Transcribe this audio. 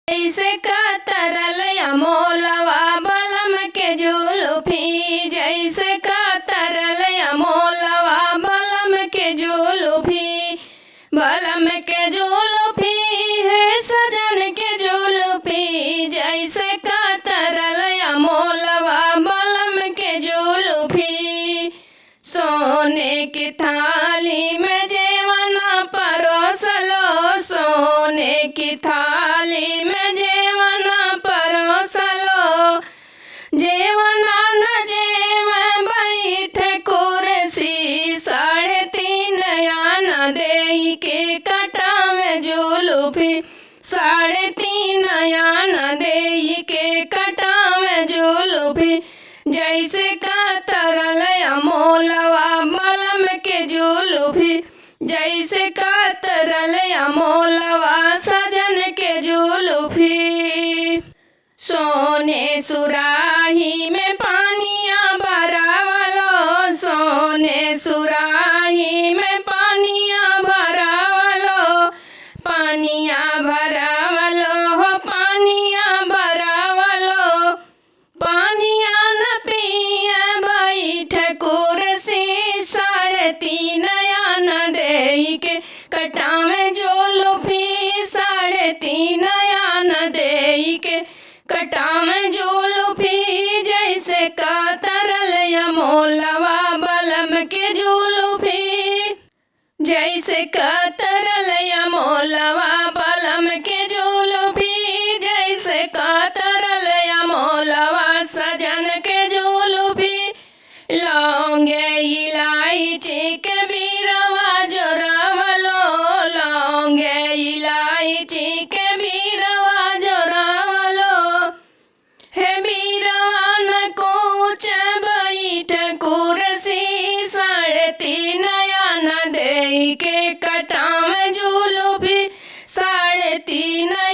जैसे कतरल अमोलवा बलम के जुल्फी, जैसे कतरल अमोलवा बलम के जुल्फी, बलम के जुल्फी है सजन के जुल्फी, जैसे कतरल अमोलवा बलम के जुल्फी। सोने की थाली में जेवना परोसलो, सोने की थाली में जेवना परोसलो, जेवना न जेव बैठ कुर्सी, 3.5 आना देई के कटा में जुल्फी, 3.5 आना देई के कटा में जुल्फी। जैसे कतरल अमोलवा बलम के जुल्फी, जैसे कतरल अमोलवा सजन के जुल्फी। सोने सुराही में पानिया भरावलो, सोने सुराही में पानिया भरावलो, पानिया भरावलो हो पानिया भरावलो, पानिया न पिए बैठ कुर्सी, 3.5 आना देई के कटा में जुल्फी, 3.5 आना देई के कटा में जुल्फी। जैसे कतरल अमोलवा बलम के जुल्फी, जैसे कतरल अमोलवा बलम के जुल्फी, जैसे कतरल अमोलवा सजन के जुल्फी। लौंगे इलायची के बीरवा जोरावलो, लौंगे इलायची के बीरवा जोरावलो, हे बीरवा न कूच बैठ कुर्सी, 3.5 आना देई के कटा में जुल्फी, 3.5